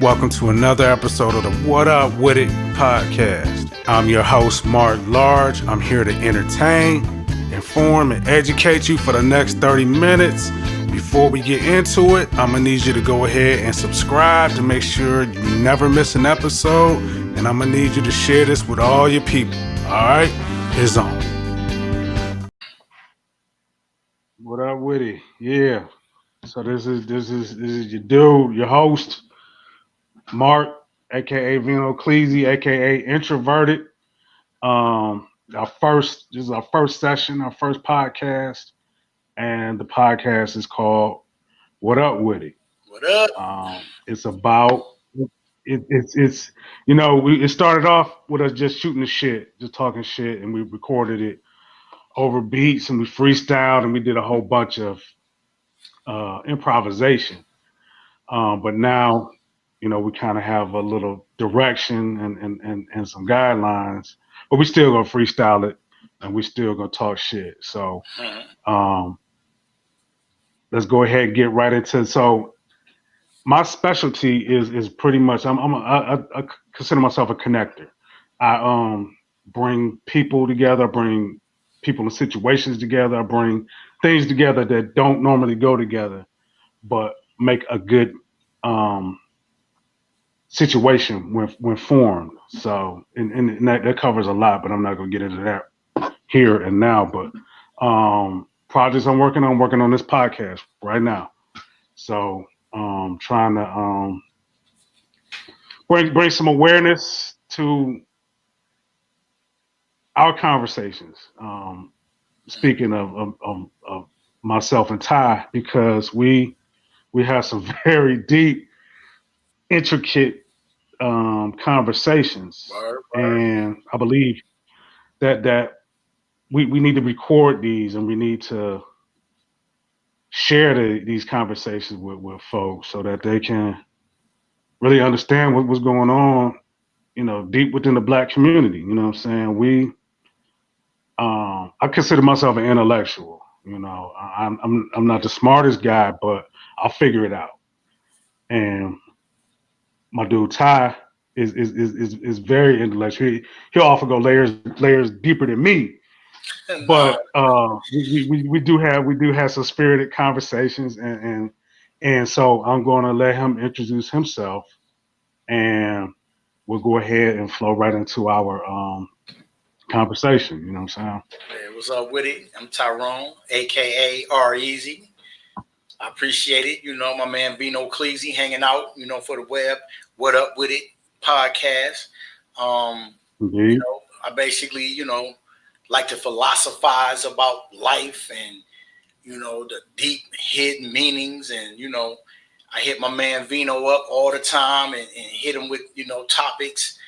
Welcome to another episode of the What Up Wit It podcast. I'm your host, Mark Large. I'm here to entertain, inform, and educate you for the next 30 minutes. Before we get into it, I'm going to need you to go ahead and subscribe to make sure you never miss an episode. And I'm going to need you to share this with all your people. All right? It's on. What up, Witty? Yeah. So this is your dude, your host, Mark, aka Vino Cleasy, aka Introverted. This is our first session, our first podcast, and the podcast is called What Up With It. What up? It's about it's it started off with us just shooting the shit, just talking shit, and we recorded it over beats and we freestyled and we did a whole bunch of improvisation. But now, we kind of have a little direction and some guidelines, but we still gonna freestyle it and we still gonna talk shit. So let's go ahead and get right into it. So my specialty is pretty much I consider myself a connector. I bring people together, I bring people in situations together, I bring things together that don't normally go together, but make a good situation when formed. So and that covers a lot, but I'm not gonna get into that here and now. But projects I'm working on this podcast right now. So trying to bring some awareness to our conversations. Speaking of myself and Ty, because we have some very deep, intricate conversations, and I believe that we need to record these and we need to share these conversations with folks so that they can really understand what's going on, deep within the Black community. You know what I'm saying? I consider myself an intellectual. I'm not the smartest guy, but I'll figure it out. And my dude Ty is very intellectual. He'll often go layers deeper than me. But we do have some spirited conversations, and so I'm going to let him introduce himself, and we'll go ahead and flow right into our conversation. You know what I'm saying? Hey, what's up with it? I'm Tyrone, aka R Easy. I appreciate it. My man Vino Cleasy hanging out, for the web. What Up With It podcast. I basically, like to philosophize about life and, the deep hidden meanings. And, I hit my man Vino up all the time and hit him with, topics.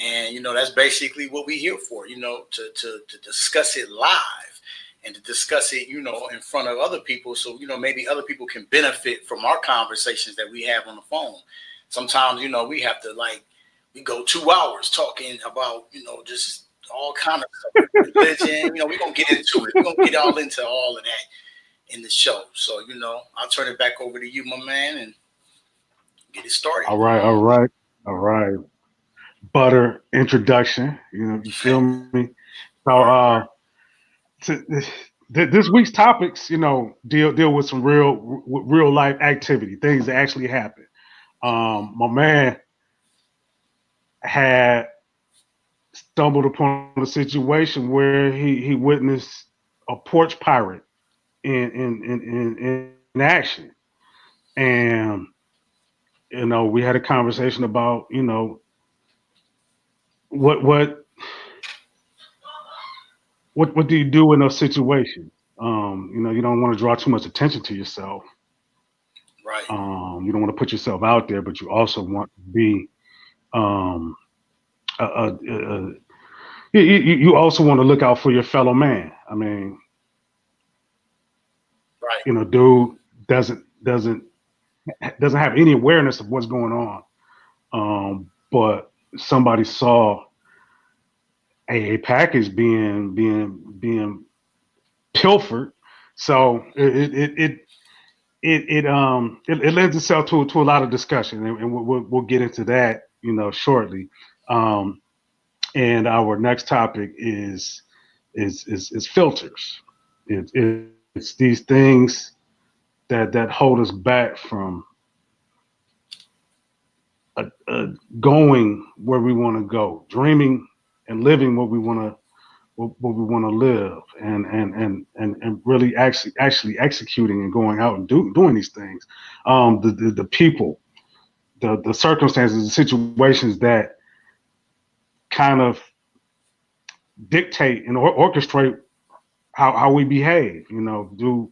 And, that's basically what we're here for, to discuss it live and to discuss it, in front of other people. So, maybe other people can benefit from our conversations that we have on the phone. Sometimes, we have to we go 2 hours talking about, just all kind of stuff, religion. We're going to get into it. We're going to get all into all of that in the show. So, I'll turn it back over to you, my man, and get it started. All right. Butter introduction. You feel me? So this week's topics, deal with some real life activity, things that actually happen. My man had stumbled upon a situation where he witnessed a porch pirate in action, and we had a conversation about what do you do in those situations? You don't want to draw too much attention to yourself. Right. You don't want to put yourself out there, but you also want to be you also want to look out for your fellow man. I mean, right. Dude doesn't have any awareness of what's going on. But somebody saw a package being pilfered. So it lends itself to a lot of discussion, and we'll get into that, shortly. Um, and our next topic is filters. It's these things that hold us back from going where we want to go, dreaming and living what we want to live, and really actually executing and going out and doing these things. The people, the circumstances, the situations that kind of dictate and orchestrate how we behave. Do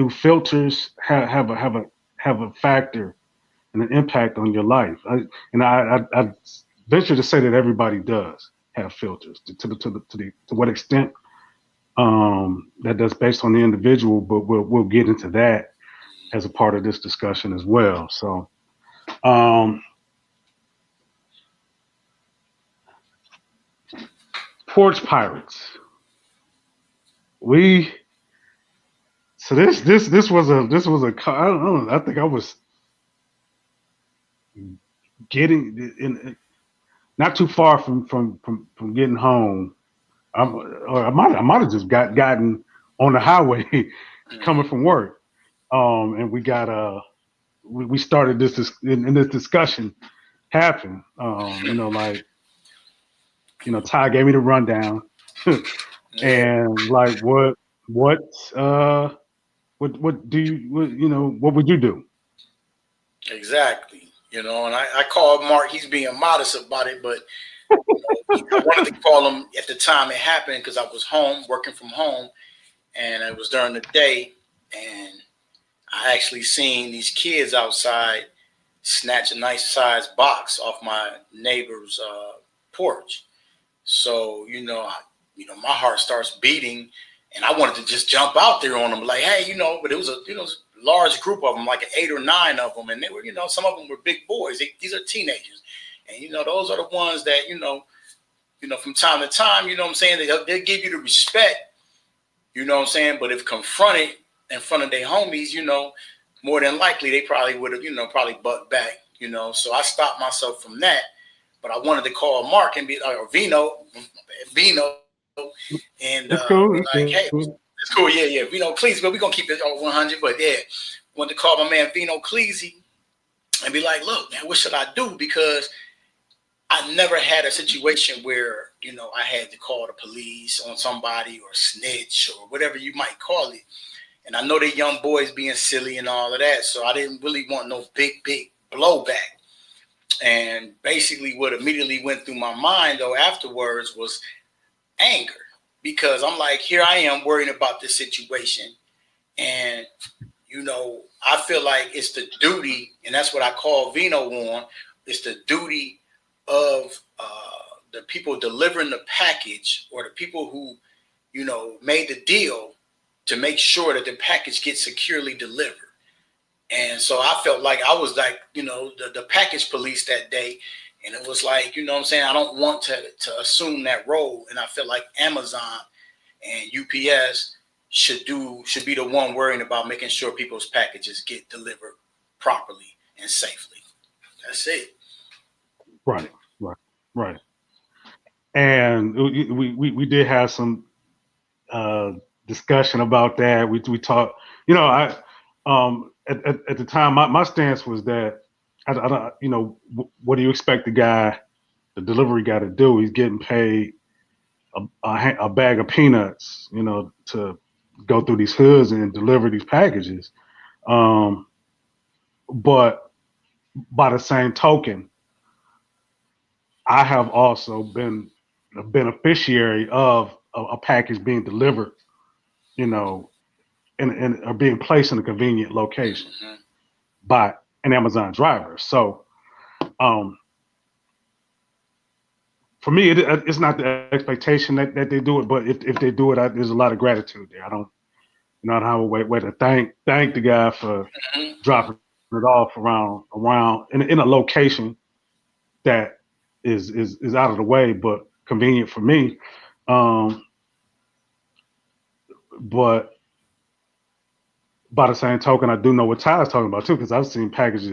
filters have a factor and an impact on your life? I venture to say that everybody does have filters to what extent, that's based on the individual, but we'll get into that as a part of this discussion as well. So, Porch Pirates. This was a I don't know, I think I was getting in not too far from getting home. I might have just gotten on the highway coming from work. And we started this discussion happen. Ty gave me the rundown, and like what do you what would you do? Exactly. And I called Mark. He's being modest about it, but I wanted to call him at the time it happened because I was home, working from home, and it was during the day, and I actually seen these kids outside snatch a nice sized box off my neighbor's porch. So, my heart starts beating, and I wanted to just jump out there on them, like, hey, but it was a large group of them, like 8 or 9 of them, and they were, some of them were big boys. These are teenagers, and those are the ones that from time to time, what I'm saying, they'll give you the respect, what I'm saying, but if confronted in front of their homies, more than likely they probably would have, probably bucked back, so I stopped myself from that. But I wanted to call Mark and or Vino, and It's cool. hey, it's cool, yeah, Vino Cleese, but we're gonna keep it on 100. But yeah, wanted to call my man Vino Cleese and be like, look, man, what should I do? Because I never had a situation where I had to call the police on somebody or snitch or whatever you might call it. And I know the young boys being silly and all of that, so I didn't really want no big blowback. And basically what immediately went through my mind, though, afterwards was anger. Because I'm like, here I am worrying about this situation. And, I feel like it's the duty, and that's what I call Vino on, it's the duty of the people delivering the package or the people who, made the deal to make sure that the package gets securely delivered. And so I felt like I was like, the package police that day. And it was like, what I'm saying, I don't want to assume that role. And I feel like Amazon and UPS should be the one worrying about making sure people's packages get delivered properly and safely. That's it. Right. And we did have some discussion about that. We talked, at the time, my stance was that I don't, what do you expect the delivery guy to do? He's getting paid a bag of peanuts, to go through these hoods and deliver these packages. But by the same token, I have also been a beneficiary of a package being delivered, and or being placed in a convenient location by an Amazon driver. So, for me, it's not the expectation that they do it, but if they do it, there's a lot of gratitude there. I don't, have a way to thank the guy for dropping it off around in a location that is out of the way, but convenient for me. But by the same token, I do know what Ty's talking about too, because I've seen packages.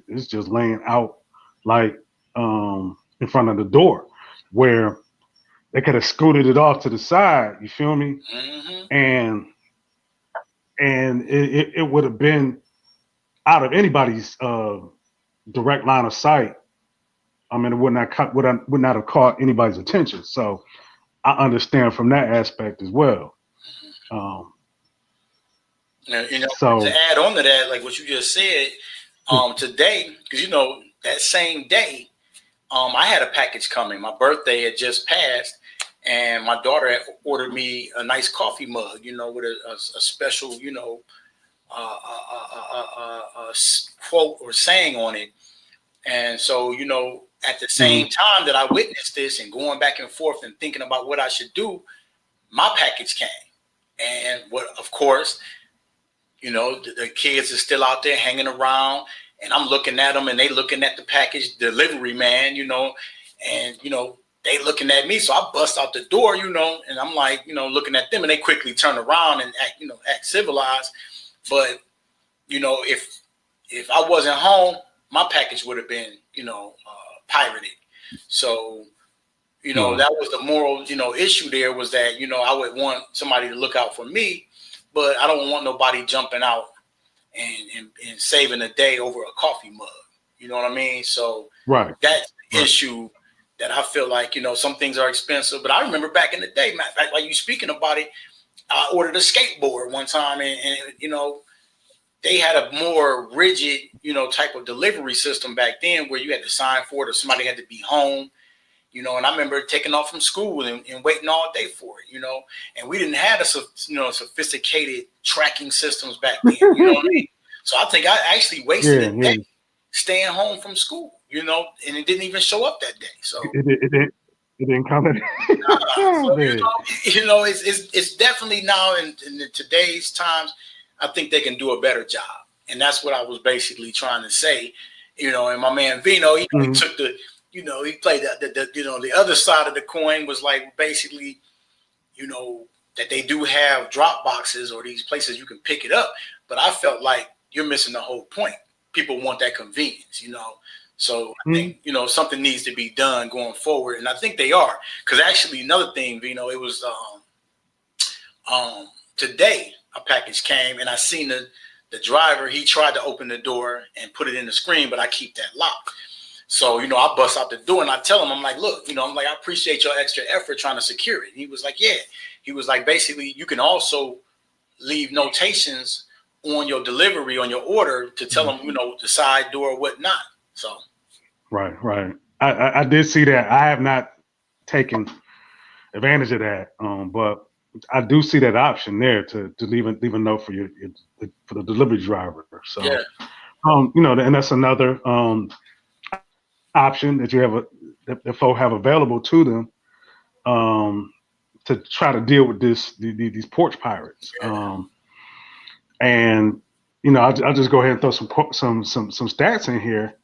It's just laying out like in front of the door, where they could have scooted it off to the side. You feel me? Mm-hmm. And it would have been out of anybody's direct line of sight. I mean, it would not have caught anybody's attention. So I understand from that aspect as well. And, you know, So to add on to that, like what you just said, today, because you know that same day, I had a package coming. My birthday had just passed, and my daughter had ordered me a nice coffee mug, you know, with a special, you know, quote or saying on it. And so, you know, at the same time that I witnessed this and going back and forth and thinking about what I should do, my package came. And what, of course, you know, the kids are still out there hanging around, and I'm looking at them and they looking at the package delivery man, you know, and, you know, they looking at me. So I bust out the door, you know, and I'm like, you know, looking at them, and they quickly turn around and act civilized. But, you know, if I wasn't home, my package would have been, you know, pirated. So, you know, that was the moral, you know, issue there, was that, you know, I would want somebody to look out for me, but I don't want nobody jumping out and saving a day over a coffee mug. You know what I mean? So that's the issue that I feel like, you know, some things are expensive. But I remember back in the day, matter of fact, like you speaking about it, I ordered a skateboard one time, and you know, they had a more rigid, you know, type of delivery system back then, where you had to sign for it or somebody had to be home. You know, and I remember taking off from school and waiting all day for it, you know, and we didn't have sophisticated tracking systems back then, you know what I mean? So I think I actually wasted a day staying home from school, you know, and it didn't even show up that day. So it didn't come in. so, you know, it's definitely now in today's times, I think they can do a better job. And that's what I was basically trying to say, you know, and my man Vino, he took the, you know, he played the other side of the coin, was like basically, you know, that they do have drop boxes or these places you can pick it up. But I felt like you're missing the whole point. People want that convenience, you know. So I think, you know, something needs to be done going forward. And I think they are. Because actually another thing, you know, it was today a package came, and I seen the driver, he tried to open the door and put it in the screen, but I keep that locked. So, you know, I bust out the door and I tell him, I'm like, look, you know, I'm like, I appreciate your extra effort trying to secure it. And he was like, yeah. He was like, basically, you can also leave notations on your delivery, on your order, to tell them, you know, the side door or whatnot. So. Right. I did see that. I have not taken advantage of that, but I do see that option there to leave a note for for the delivery driver. So, you know, and that's another option that that folk have available to them to try to deal with these porch pirates. And you know, I'll just go ahead and throw some stats in here.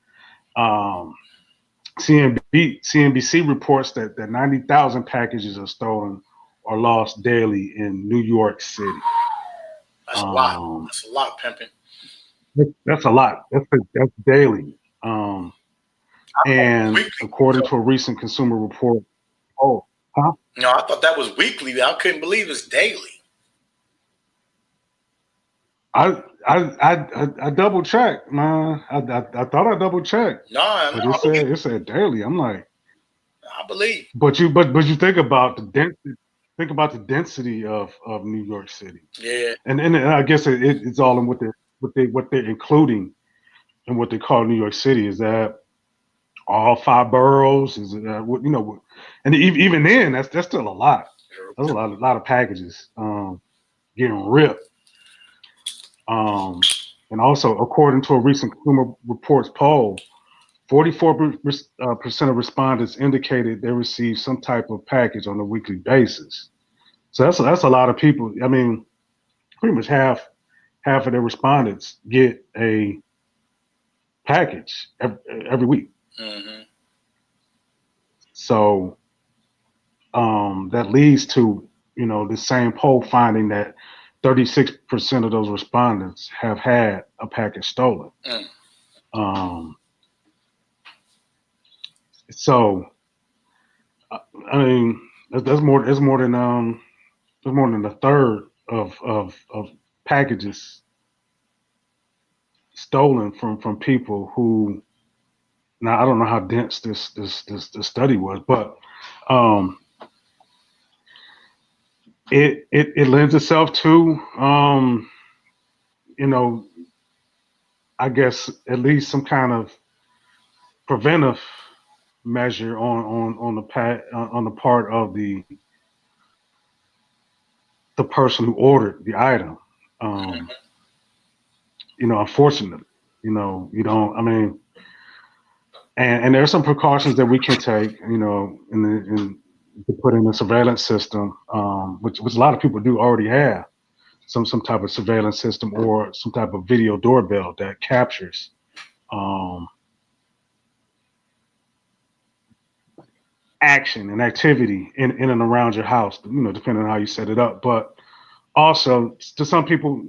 CNBC reports that 90,000 packages are stolen or lost daily in New York City. That's a lot. That's a lot, pimping. That's a lot. That's daily. And according to a recent consumer report, no, I thought that was weekly. I couldn't believe it's daily. I double checked, man. I thought I double checked. No, but it said daily. I'm like, I believe. But you think about the density. Think about the density of New York City. Yeah. And I guess it's all in what they're including in what they call New York City. Is that all 5 boroughs? Is it you know? And even then, that's still a lot. That's a lot of packages getting ripped. And also, according to a recent Consumer Reports poll, 44% of respondents indicated they received some type of package on a weekly basis. So that's a lot of people. I mean, pretty much half of their respondents get a package every week. Mm-hmm. So that leads to, you know, the same poll finding that 36% of those respondents have had a package stolen. So, I mean, that's more than a third of packages stolen from people who. Now I don't know how dense this study was, but it lends itself to I guess at least some kind of preventive measure on the part of the person who ordered the item. Unfortunately, you don't. I mean, and there are some precautions that we can take, to put in a surveillance system, which a lot of people do already have some type of surveillance system or some type of video doorbell that captures action and activity in and around your house, depending on how you set it up. But also, to some people,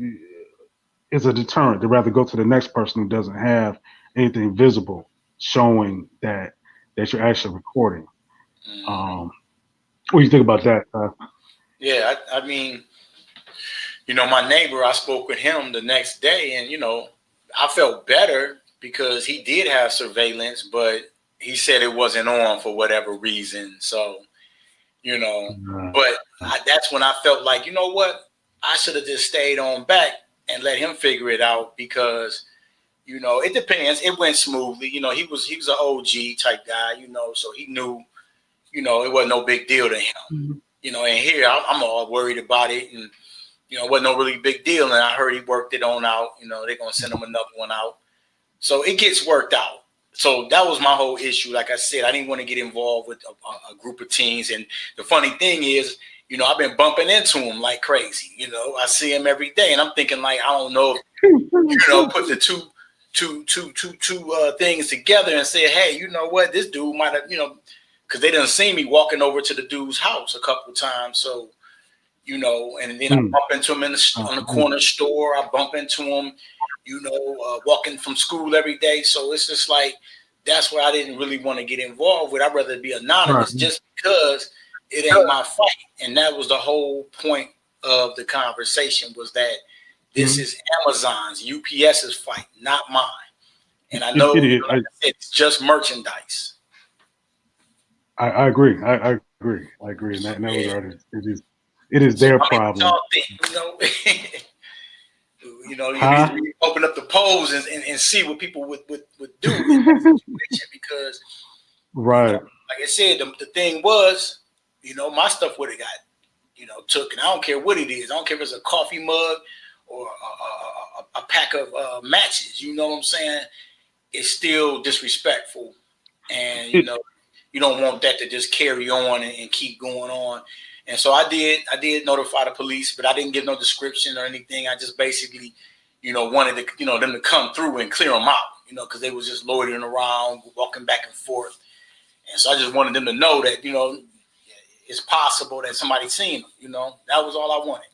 it's a deterrent. They'd rather go to the next person who doesn't have anything visible showing that you're actually recording. What do you think about that? Yeah, I mean, my neighbor, I spoke with him the next day, and I felt better because he did have surveillance, but he said it wasn't on for whatever reason. So, but that's when I felt like, you know what, I should have just stayed on back and let him figure it out because, it depends. It went smoothly. He was an OG type guy, so he knew, it wasn't no big deal to him. And here I'm all worried about it, and it wasn't no really big deal. And I heard he worked it on out. They're gonna send him another one out, so it gets worked out. So that was my whole issue. Like I said, I didn't want to get involved with a group of teens. And the funny thing is, I've been bumping into him like crazy. I see him every day, and I'm thinking like, I don't know if, put the two things together and say, hey, you know what, this dude might have, because they didn't see me walking over to the dude's house a couple of times. So, and then I bump into him on the corner store. I bump into him, walking from school every day. So it's just like, that's where I didn't really want to get involved with. I'd rather be anonymous just because it ain't my fight. And that was the whole point of the conversation, was that this is Amazon's, UPS's fight, not mine. And I know it's just merchandise. I agree. I agree. And that regard, it is their problem. You open up the polls and see what people would do in that situation, because like I said, the thing was, my stuff would have got took, and I don't care what it is. I don't care if it's a coffee mug or a pack of matches. You know what I'm saying? It's still disrespectful, and you don't want that to just carry on and keep going on. And so I did notify the police, but I didn't give no description or anything. I just basically, wanted to, them to come through and clear them out, because they was just loitering around, walking back and forth. And so I just wanted them to know that, it's possible that somebody's seen them, that was all I wanted.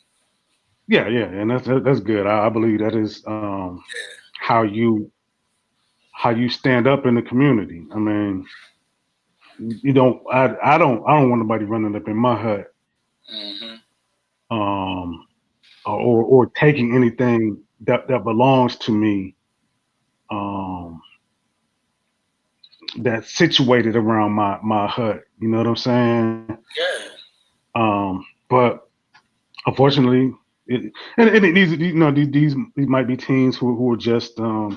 Yeah. And that's good. I believe that is how you stand up in the community. I mean, I don't want nobody running up in my hut, or taking anything that belongs to me, that's situated around my hut. You know what I'm saying? Yeah. But unfortunately, these might be teens who are just I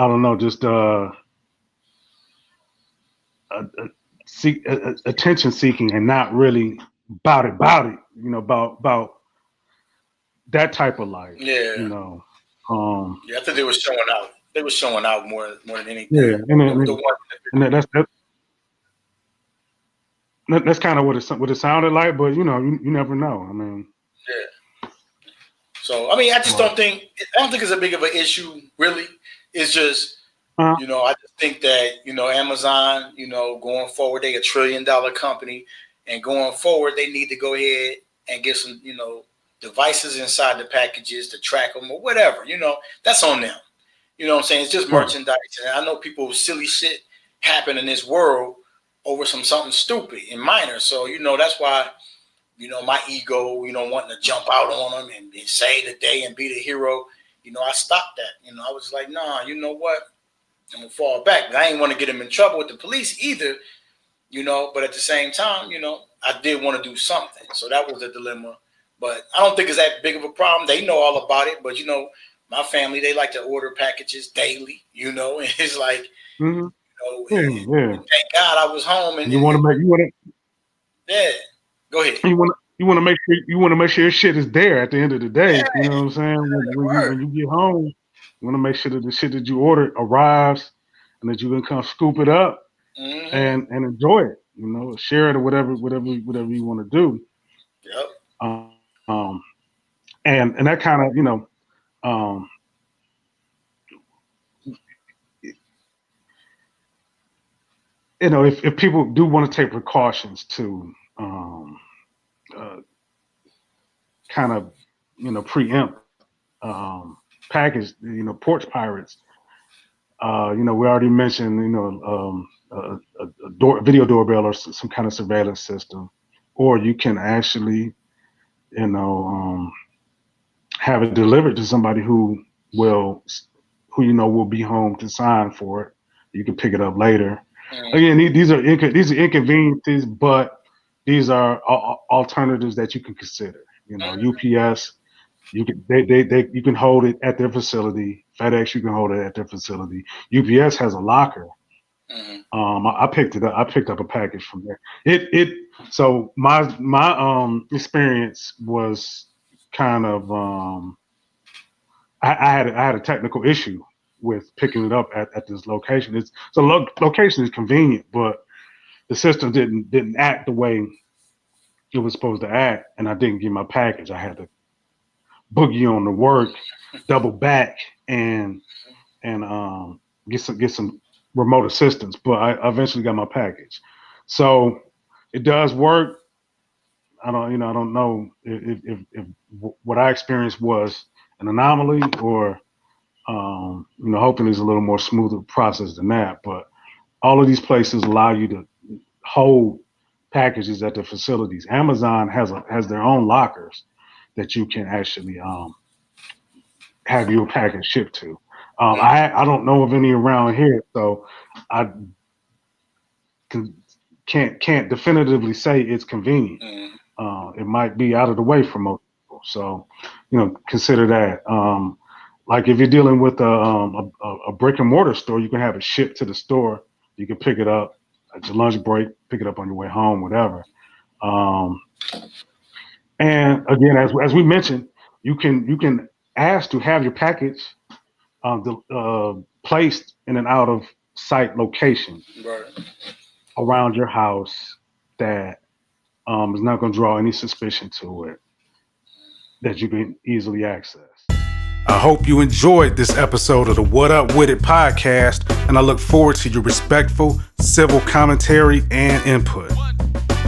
don't know, just attention seeking and not really about it, about that type of life. Yeah. I think they were showing out. They were showing out more than anything. Yeah, that's kind of what it sounded like, but you never know. I mean, yeah. So I mean, I don't think it's a big of an issue, really. It's just, I just think that, Amazon, going forward, they $1 trillion company. And going forward, they need to go ahead and get some, devices inside the packages to track them or whatever. That's on them. You know what I'm saying? It's just merchandise. And I know people silly shit happen in this world over something stupid and minor. So, that's why, my ego, wanting to jump out on them and save the day and be the hero. I stopped that. I was like, nah, you know what? I'm going to fall back. But I ain't want to get him in trouble with the police either, but at the same time, I did want to do something. So that was a dilemma. But I don't think it's that big of a problem. They know all about it. But, my family, they like to order packages daily, and it's like, and thank God I was home. And yeah, go ahead. You want to make sure your shit is there at the end of the day. Yeah. You know what I'm saying? When you get home, you want to make sure that the shit that you ordered arrives and that you can come scoop it up and enjoy it. Share it or whatever you want to do. Yep. And that kind of if people do want to take precautions to kind of preempt package Porch Pirates, we already mentioned a video doorbell or some kind of surveillance system, or you can actually have it delivered to somebody who will be home to sign for it. You can pick it up later. Again, these are inconveniences, but these are alternatives that you can consider. UPS, you can hold it at their facility. FedEx, you can hold it at their facility. UPS has a locker. I picked it up. I picked up a package from there. So my experience was kind of I had a technical issue with picking it up at this location. Location is convenient, but the system didn't act the way it was supposed to act, and I didn't get my package. I had to boogie on to work, double back, and get some remote assistance. But I eventually got my package. So it does work. I don't know if what I experienced was an anomaly or hoping it's a little more smoother process than that. But all of these places allow you to hold packages at their facilities. Amazon has their own lockers that you can actually have your package shipped to. I don't know of any around here, so I can't definitively say it's convenient. It might be out of the way for most people, so consider that. Like if you're dealing with a brick and mortar store, you can have it shipped to the store. You can pick it up at your lunch break, pick it up on your way home, whatever. And again, as we mentioned, you can ask to have your package placed in an out of sight location around your house that is not going to draw any suspicion to it, that you can easily access. I hope you enjoyed this episode of the What Up Wit It podcast, and I look forward to your respectful, civil commentary and input.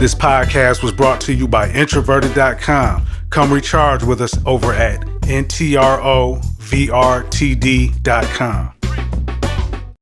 This podcast was brought to you by Introverted.com. Come recharge with us over at NTROVRTD.com.